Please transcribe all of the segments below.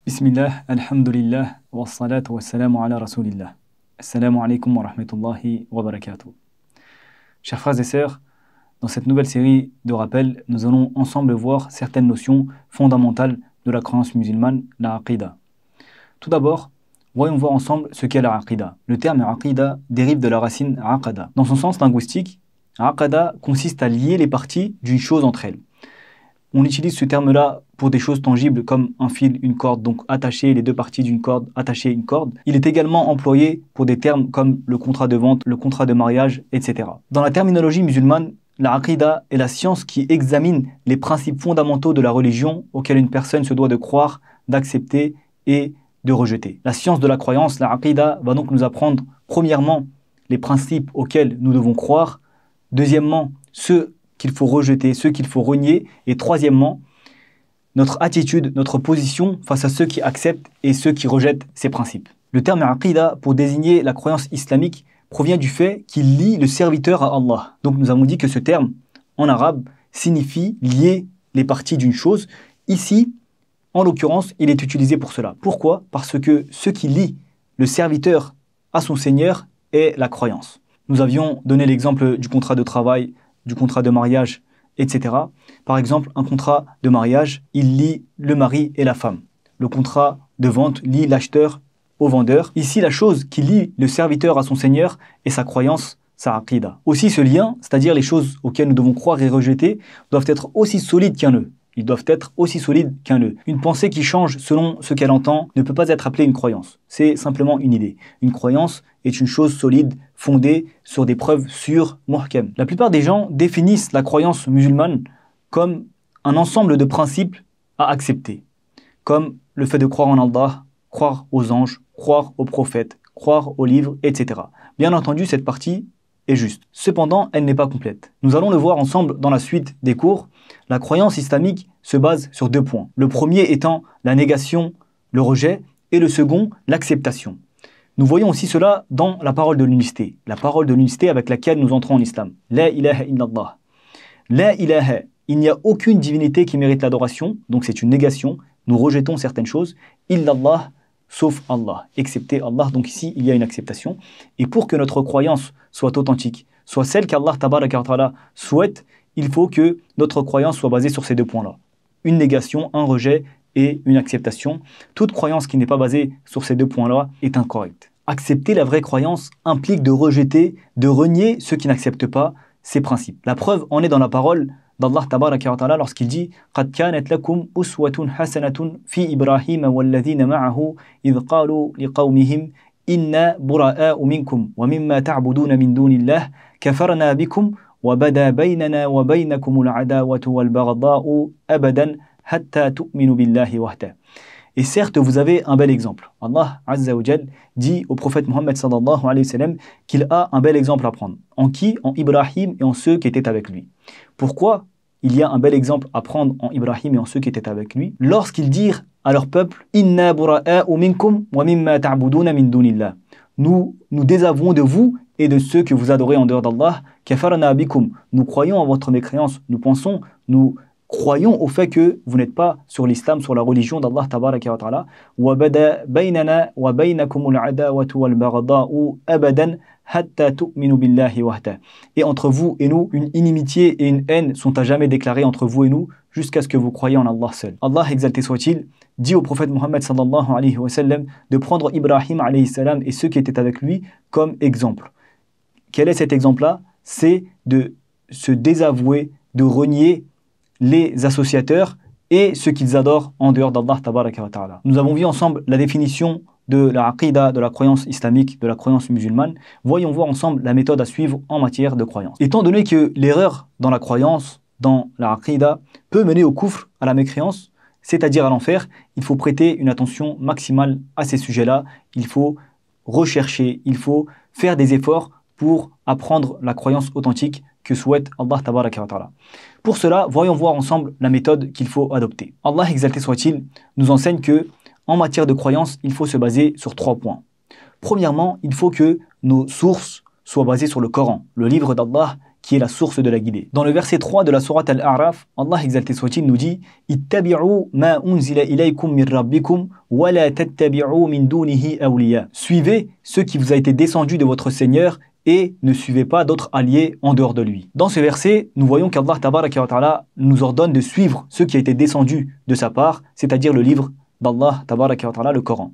Bismillah, alhamdulillah, wa salatu wa salamu ala rasulillah. Assalamu alaikum wa rahmatullahi wa barakatuh. Chers frères et sœurs, dans cette nouvelle série de rappels, nous allons ensemble voir certaines notions fondamentales de la croyance musulmane, la aqida. Tout d'abord, voyons voir ensemble ce qu'est la aqida. Le terme aqida dérive de la racine aqada. Dans son sens linguistique, aqada consiste à lier les parties d'une chose entre elles. On utilise ce terme-là pour des choses tangibles comme un fil, une corde, donc attacher les deux parties d'une corde, attacher une corde. Il est également employé pour des termes comme le contrat de vente, le contrat de mariage, etc. Dans la terminologie musulmane, la aqida est la science qui examine les principes fondamentaux de la religion auxquels une personne se doit de croire, d'accepter et de rejeter. La science de la croyance, la aqida, va donc nous apprendre premièrement les principes auxquels nous devons croire, deuxièmement ceux qu'il faut rejeter, ceux qu'il faut renier, et troisièmement, notre attitude, notre position face à ceux qui acceptent et ceux qui rejettent ces principes. Le terme aqida, pour désigner la croyance islamique, provient du fait qu'il lie le serviteur à Allah. Donc nous avons dit que ce terme, en arabe, signifie lier les parties d'une chose. Ici, en l'occurrence, il est utilisé pour cela. Pourquoi ? Parce que ce qui lie le serviteur à son Seigneur est la croyance. Nous avions donné l'exemple du contrat de travail, du contrat de mariage, etc. Par exemple, un contrat de mariage, il lie le mari et la femme. Le contrat de vente lie l'acheteur au vendeur. Ici, la chose qui lie le serviteur à son Seigneur est sa croyance, sa aqida. Aussi, ce lien, c'est-à-dire les choses auxquelles nous devons croire et rejeter, doivent être aussi solides qu'un nœud. Ils doivent être aussi solides qu'un nœud. Une pensée qui change selon ce qu'elle entend ne peut pas être appelée une croyance. C'est simplement une idée. Une croyance est une chose solide, fondée sur des preuves sûres, muhkam. La plupart des gens définissent la croyance musulmane comme un ensemble de principes à accepter, comme le fait de croire en Allah, croire aux anges, croire aux prophètes, croire aux livres, etc. Bien entendu, cette partie est juste. Cependant, elle n'est pas complète. Nous allons le voir ensemble dans la suite des cours. La croyance islamique se base sur deux points. Le premier étant la négation, le rejet, et le second, l'acceptation. Nous voyons aussi cela dans la parole de l'unicité. La parole de l'unicité avec laquelle nous entrons en islam. La ilaha illallah. La ilaha, il n'y a aucune divinité qui mérite l'adoration, donc c'est une négation. Nous rejetons certaines choses. Illallah, sauf Allah, excepté Allah. Donc ici, il y a une acceptation. Et pour que notre croyance soit authentique, soit celle qu'Allah tabaraka wa ta'ala souhaite, il faut que notre croyance soit basée sur ces deux points-là. Une négation, un rejet et une acceptation. Toute croyance qui n'est pas basée sur ces deux points-là est incorrecte. Accepter la vraie croyance implique de rejeter, de renier ceux qui n'acceptent pas ces principes. La preuve en est dans la parole d'Allah tabaraka wa ta'ala lorsqu'il dit قَدْ كَانَتْ لَكُمْ أُسْوَةٌ حَسَنَةٌ فِي إِبْرَاهِيمَ وَالَّذِينَ مَعَهُ إِذْ قَالُوا لِقَوْمِهِمْ إِنَّا بُرَآءُ مِنْكُمْ وَمِمَّا تَعْبُدُونَ مِنْ دُونِ اللَّهِ كَفَرْنَا بِكُمْ وَبَدَا بَيْنَنَا وَبَيْنَكُمُ الْعَدَاوَةُ وَالْبَغْضَاءُ أَبَدًا حَتَّى تُؤْمِنُوا بِاللَّهِ وَحْدَهُ. Et certes, vous avez un bel exemple. Allah Azza wa Jal dit au prophète Mohammed sallallahu alayhi wa sallam qu'il a un bel exemple à prendre. En qui ? En Ibrahim et en ceux qui étaient avec lui. Pourquoi il y a un bel exemple à prendre en Ibrahim et en ceux qui étaient avec lui ? Lorsqu'ils dirent à leur peuple Inna bura'a'u minkum wa mimma ta'buduna min dunillah. Nous désavouons de vous et de ceux que vous adorez en dehors d'Allah. Kafarna bikum. Nous croyons en votre mécréance. Nous croyons au fait que vous n'êtes pas sur l'islam, sur la religion d'Allah tabaraka wa ta'ala. Wa bada baynana wa baynakum al-adawatu wal-baghda'u abadan hatta tu'minu billahi wahda. Et entre vous et nous, une inimitié et une haine sont à jamais déclarées entre vous et nous jusqu'à ce que vous croyiez en Allah seul. Allah, exalté soit-il, dit au prophète Mohammed sallallahu alayhi wa sallam de prendre Ibrahim alayhi salam et ceux qui étaient avec lui comme exemple. Quel est cet exemple-là ? C'est de se désavouer, de renier les associateurs et ceux qu'ils adorent en dehors d'Allah tabaraka wa ta'ala. Nous avons vu ensemble la définition de la aqida, de la croyance islamique, de la croyance musulmane. Voyons voir ensemble la méthode à suivre en matière de croyance. Étant donné que l'erreur dans la croyance, dans la aqida, peut mener au kufr, à la mécréance, c'est-à-dire à l'enfer, il faut prêter une attention maximale à ces sujets-là. Il faut rechercher, il faut faire des efforts pour apprendre la croyance authentique que souhaite Allah tabaraka wa ta'ala. Pour cela, voyons voir ensemble la méthode qu'il faut adopter. Allah, exalté soit-il, nous enseigne que en matière de croyance, il faut se baser sur 3 points. Premièrement, il faut que nos sources soient basées sur le Coran, le livre d'Allah qui est la source de la guidée. Dans le verset 3 de la sourate Al-A'raf, Allah exalté soit-il nous dit « Ittabi'u ma unzila ilaykum min rabbikum wa la tattabi'u min dunihi awliya » Suivez ce qui vous a été descendu de votre Seigneur et ne suivez pas d'autres alliés en dehors de lui. Dans ce verset, nous voyons qu'Allah tabaraka wa ta'ala nous ordonne de suivre ce qui a été descendu de sa part, c'est-à-dire le livre d'Allah tabaraka wa ta'ala, le Coran.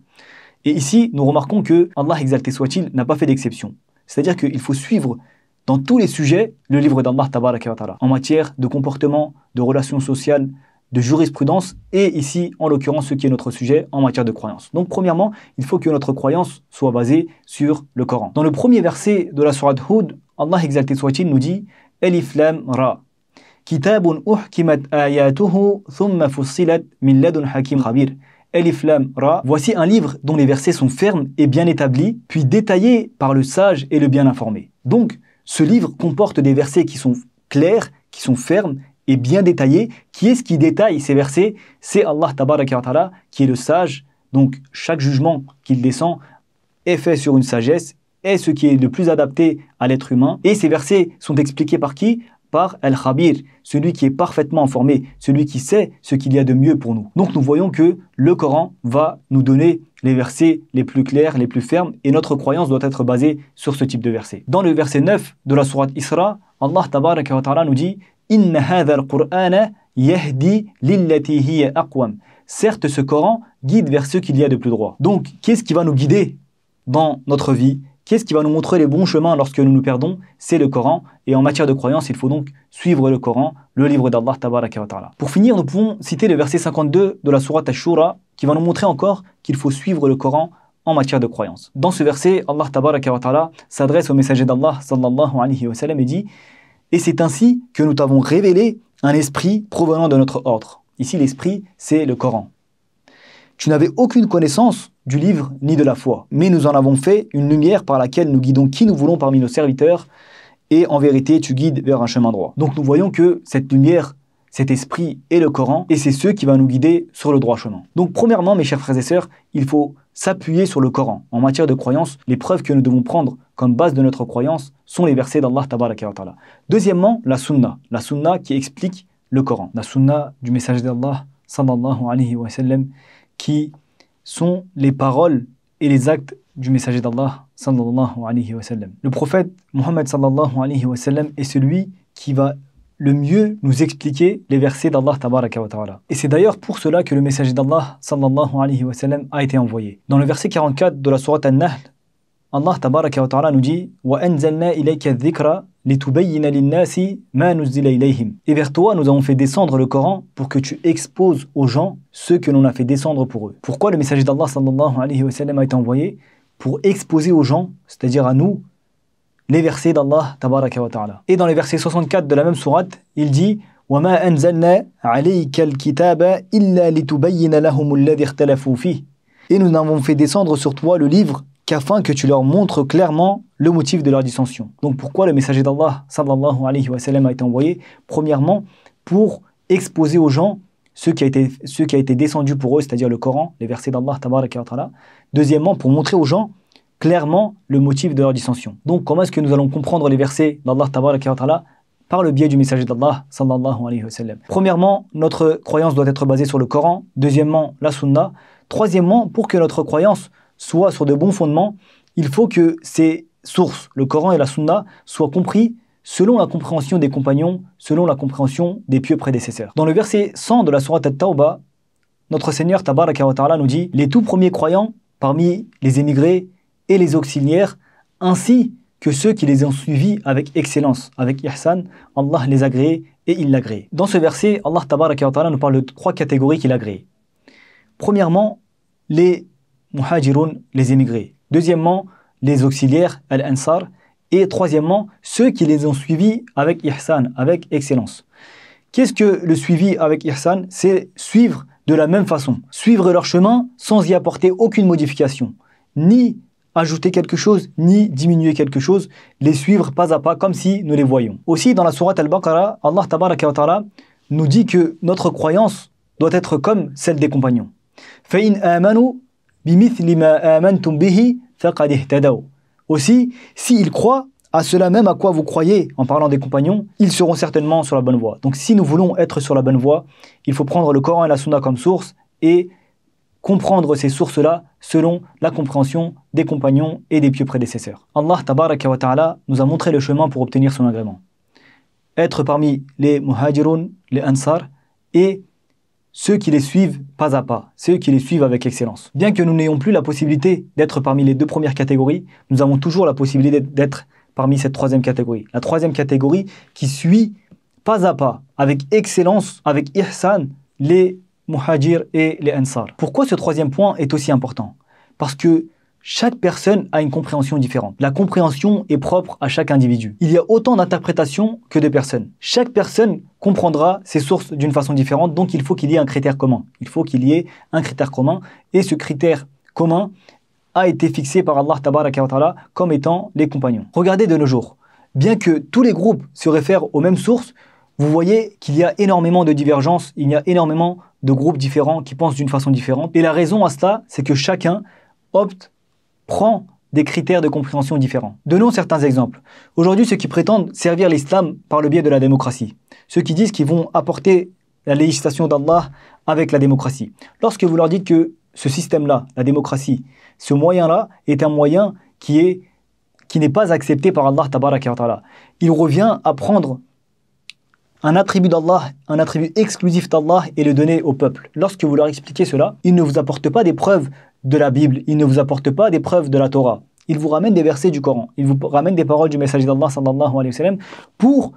Et ici, nous remarquons que Allah exalté soit-il n'a pas fait d'exception. C'est-à-dire qu'il faut suivre dans tous les sujets le livre d'Allah tabaraka wa ta'ala, en matière de comportement, de relations sociales, de jurisprudence, et ici, en l'occurrence, ce qui est notre sujet en matière de croyance. Donc, premièrement, il faut que notre croyance soit basée sur le Coran. Dans le premier verset de la sourate Hud, Allah exalté soit-il nous dit « Alif Lam Ra » Kitabun uhkimat ayatuhu thumma fussilat min ladun hakim khabir. Alif Lam Ra, voici un livre dont les versets sont fermes et bien établis, puis détaillés par le sage et le bien informé. Donc, ce livre comporte des versets qui sont clairs, qui sont fermes et bien détaillés. Qui est-ce qui détaille ces versets? C'est Allah tabaraka wa ta'ala qui est le sage. Donc, chaque jugement qu'il descend est fait sur une sagesse, est ce qui est le plus adapté à l'être humain. Et ces versets sont expliqués par qui? Par Al-Khabir, celui qui est parfaitement informé, celui qui sait ce qu'il y a de mieux pour nous. Donc nous voyons que le Coran va nous donner les versets les plus clairs, les plus fermes, et notre croyance doit être basée sur ce type de versets. Dans le verset 9 de la sourate Isra, Allah tabaraka wa ta'ala nous dit « Inna hadha al-Qur'ana yahdi lillati hiya aqwam » Certes, ce Coran guide vers ce qu'il y a de plus droit. Donc, qu'est-ce qui va nous guider dans notre vie? Qu'est-ce qui va nous montrer les bons chemins lorsque nous nous perdons? C'est le Coran. Et en matière de croyance, il faut donc suivre le Coran, le livre d'Allah tabaraka wa ta'ala. Pour finir, nous pouvons citer le verset 52 de la sourate Ash-Shura qui va nous montrer encore qu'il faut suivre le Coran en matière de croyance. Dans ce verset, Allah tabaraka wa ta'ala s'adresse au messager d'Allah sallallahu alayhi wa sallam et dit « Et c'est ainsi que nous t'avons révélé un esprit provenant de notre ordre. » Ici, l'esprit, c'est le Coran. Tu n'avais aucune connaissance du livre ni de la foi, mais nous en avons fait une lumière par laquelle nous guidons qui nous voulons parmi nos serviteurs, et en vérité tu guides vers un chemin droit. Donc nous voyons que cette lumière, cet esprit est le Coran, et c'est ce qui va nous guider sur le droit chemin. Donc premièrement, mes chers frères et sœurs, il faut s'appuyer sur le Coran. En matière de croyance, les preuves que nous devons prendre comme base de notre croyance sont les versets d'Allah tabaraka wa ta'ala. Deuxièmement, la sunna qui explique le Coran. La sunna du messager d'Allah sallallahu alayhi wa sallam, qui sont les paroles et les actes du messager d'Allah sallallahu alayhi wa sallam. Le prophète Muhammad sallallahu alayhi wa sallam est celui qui va le mieux nous expliquer les versets d'Allah tabaraka wa ta'ala. Et c'est d'ailleurs pour cela que le messager d'Allah sallallahu alayhi wa sallam a été envoyé. Dans le verset 44 de la sourate An-Nahl, Allah tabaraka wa ta'ala nous dit « Wa anzalna ilayka adh-dhikra litubayyina lin-nasi ma nuzila ilayhim » Et vers toi, nous avons fait descendre le Coran pour que tu exposes aux gens ce que l'on a fait descendre pour eux. Pourquoi le messager d'Allah sallallahu alayhi wa sallam a été envoyé? Pour exposer aux gens, c'est-à-dire à nous, les versets d'Allah tabaraka wa ta'ala. Et dans les versets 64 de la même sourate, il dit « Wa ma anzalna alayka al-kitaba illa litubayyina lahum alladhi ikhtalafu fihi » Et nous n'avons fait descendre sur toi le livre qu'afin que tu leur montres clairement le motif de leur dissension. Donc pourquoi le messager d'Allah sallallahu alayhi wa sallam a été envoyé? Premièrement, pour exposer aux gens ce qui a été descendu pour eux, c'est-à-dire le Coran, les versets d'Allah tabaraka wa ta'ala. Deuxièmement, pour montrer aux gens clairement le motif de leur dissension. Donc comment est-ce que nous allons comprendre les versets d'Allah tabaraka wa ta'ala? Par le biais du messager d'Allah sallallahu alayhi wa sallam. Premièrement, notre croyance doit être basée sur le Coran. Deuxièmement, la sunna. Troisièmement, pour que notre croyance soit sur de bons fondements, il faut que ces sources, le Coran et la Sunna, soient compris selon la compréhension des compagnons, selon la compréhension des pieux prédécesseurs. Dans le verset 100 de la sourate At-Tawbah, notre Seigneur tabaraka wa ta'ala nous dit « Les tout premiers croyants parmi les émigrés et les auxiliaires, ainsi que ceux qui les ont suivis avec excellence, avec ihsan, Allah les a agréés et il l'a agréé. » Dans ce verset, Allah tabaraka wa ta'ala nous parle de 3 catégories qu'il a agréées. Premièrement, les muhajirun, les émigrés. Deuxièmement, les auxiliaires, al-ansar. Et troisièmement, ceux qui les ont suivis avec ihsan, avec excellence. Qu'est-ce que le suivi avec ihsan? C'est suivre de la même façon. Suivre leur chemin sans y apporter aucune modification. Ni ajouter quelque chose, ni diminuer quelque chose. Les suivre pas à pas comme si nous les voyions. Aussi, dans la sourate Al-Baqarah, Allah tabaraka wa ta'ala nous dit que notre croyance doit être comme celle des compagnons. فَإِنْ آمَنُوا بِمِثْلِ مَا آمَنْتُمْ بِهِ فَقَدْ اهْتَدَوْا. Aussi, s'ils croient à cela même à quoi vous croyez en parlant des compagnons, ils seront certainement sur la bonne voie. Donc si nous voulons être sur la bonne voie, il faut prendre le Coran et la Sunna comme source et comprendre ces sources-là selon la compréhension des compagnons et des pieux prédécesseurs. Allah tabaraka wa ta'ala nous a montré le chemin pour obtenir son agrément. Être parmi les muhajirun, les ansar et ceux qui les suivent pas à pas, ceux qui les suivent avec excellence. Bien que nous n'ayons plus la possibilité d'être parmi les deux premières catégories, nous avons toujours la possibilité d'être parmi cette troisième catégorie. La troisième catégorie qui suit pas à pas, avec excellence, avec ihsan, les muhajir et les ansar. Pourquoi ce troisième point est aussi important? Parce que chaque personne a une compréhension différente. La compréhension est propre à chaque individu. Il y a autant d'interprétations que de personnes. Chaque personne comprendra ses sources d'une façon différente, donc il faut qu'il y ait un critère commun. Il faut qu'il y ait un critère commun, et ce critère commun a été fixé par Allah tabaraka wa ta'ala comme étant les compagnons. Regardez de nos jours, bien que tous les groupes se réfèrent aux mêmes sources, vous voyez qu'il y a énormément de divergences, il y a énormément de groupes différents qui pensent d'une façon différente. Et la raison à cela, c'est que chacun prend des critères de compréhension différents. Donnons certains exemples. Aujourd'hui, ceux qui prétendent servir l'islam par le biais de la démocratie, ceux qui disent qu'ils vont apporter la législation d'Allah avec la démocratie. Lorsque vous leur dites que ce système-là, la démocratie, ce moyen-là est un moyen qui n'est pas accepté par Allah tabaraka wa ta'ala, il revient à prendre un attribut d'Allah, un attribut exclusif d'Allah et le donner au peuple. Lorsque vous leur expliquez cela, ils ne vous apportent pas des preuves de la Bible, ils ne vous apportent pas des preuves de la Torah. Ils vous ramènent des versets du Coran, ils vous ramènent des paroles du messager d'Allah sallallahu alayhi wa sallam pour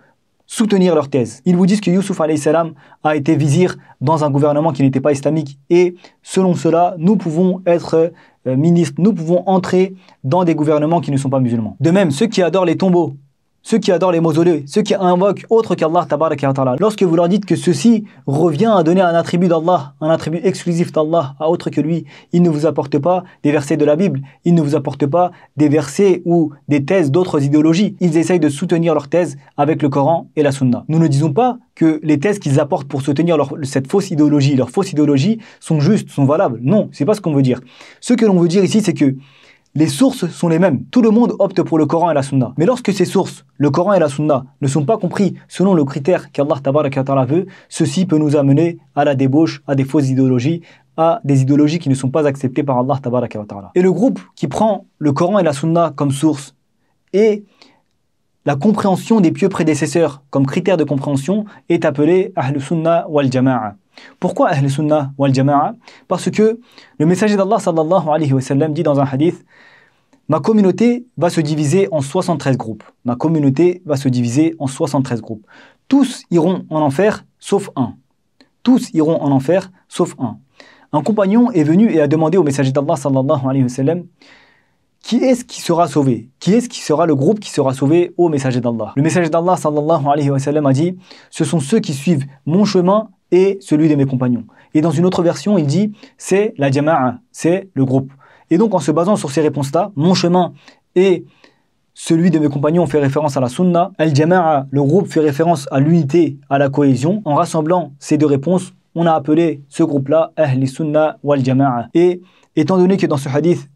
soutenir leur thèse. Ils vous disent que Youssouf alayhi salam a été vizir dans un gouvernement qui n'était pas islamique et selon cela, nous pouvons être ministres, nous pouvons entrer dans des gouvernements qui ne sont pas musulmans. De même, ceux qui adorent les tombeaux, ceux qui adorent les mausolées, ceux qui invoquent autre qu'Allah tabaraka wa ta'ala, lorsque vous leur dites que ceci revient à donner un attribut d'Allah, un attribut exclusif d'Allah à autre que lui, ils ne vous apportent pas des versets de la Bible, ils ne vous apportent pas des versets ou des thèses d'autres idéologies. Ils essayent de soutenir leur thèse avec le Coran et la Sunna. Nous ne disons pas que les thèses qu'ils apportent pour soutenir cette fausse idéologie, leur fausse idéologie, sont justes, sont valables. Non, c'est pas ce qu'on veut dire. Ce que l'on veut dire ici, c'est que les sources sont les mêmes. Tout le monde opte pour le Coran et la Sunna. Mais lorsque ces sources, le Coran et la Sunna, ne sont pas compris selon le critère qu'Allah tabaraka wa ta'ala veut, ceci peut nous amener à la débauche, à des fausses idéologies, à des idéologies qui ne sont pas acceptées par Allah tabaraka wa ta'ala. Et le groupe qui prend le Coran et la Sunna comme source et la compréhension des pieux prédécesseurs comme critère de compréhension est appelé Ahl Sunna wal Jama'a. Pourquoi Ahl Sunna wal Jama'a? Parce que le messager d'Allah sallallahu alayhi wa sallam dit dans un hadith: ma communauté va se diviser en 73 groupes. Ma communauté va se diviser en 73 groupes. Tous iront en enfer sauf un. Tous iront en enfer sauf un. Un compagnon est venu et a demandé au messager d'Allah sallallahu alayhi wa sallam: qui est-ce qui sera sauvé? Qui est-ce qui sera le groupe qui sera sauvé au messager d'Allah? Le messager d'Allah sallallahu alayhi wa sallam a dit: ce sont ceux qui suivent mon chemin et celui de mes compagnons. Et dans une autre version, il dit: c'est la jama'a, c'est le groupe. Et donc en se basant sur ces réponses-là, mon chemin et celui de mes compagnons fait référence à la sunna, al-jama'a, le groupe, fait référence à l'unité, à la cohésion. En rassemblant ces deux réponses, on a appelé ce groupe-là Ahli Sunna wal Jama'a. Et étant donné que dans ce hadith,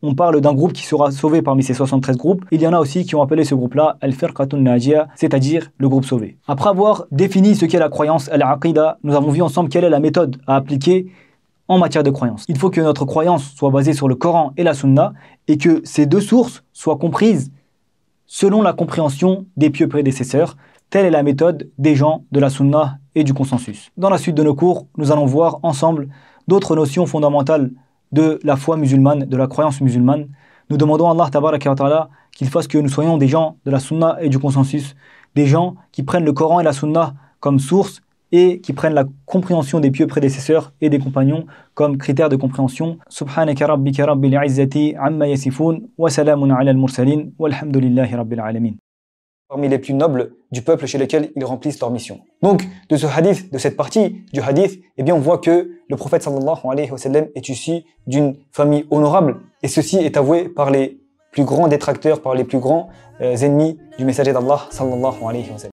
on parle d'un groupe qui sera sauvé parmi ces 73 groupes, il y en a aussi qui ont appelé ce groupe-là Al-Firqatun Najiyah, c'est-à-dire le groupe sauvé. Après avoir défini ce qu'est la croyance, Al-Aqida, nous avons vu ensemble quelle est la méthode à appliquer en matière de croyance. Il faut que notre croyance soit basée sur le Coran et la Sunna et que ces deux sources soient comprises selon la compréhension des pieux prédécesseurs. Telle est la méthode des gens de la Sunna et du consensus. Dans la suite de nos cours, nous allons voir ensemble d'autres notions fondamentales de la foi musulmane, de la croyance musulmane. Nous demandons à Allah tabaraka wa ta'ala qu'il fasse que nous soyons des gens de la Sunna et du consensus, des gens qui prennent le Coran et la Sunna comme source et qui prennent la compréhension des pieux prédécesseurs et des compagnons comme critère de compréhension. Subhanaka rabbika rabbil izzati amma yasifun wa salamun ala al-mursalin walhamdulillahi rabbil alamin. Parmi les plus nobles du peuple chez lesquels ils remplissent leur mission. Donc, de ce hadith, de cette partie du hadith, eh bien, on voit que le prophète sallallahu alayhi wa sallam est issu d'une famille honorable et ceci est avoué par les plus grands détracteurs, par les plus grands ennemis du messager d'Allah sallallahu alayhi wa sallam.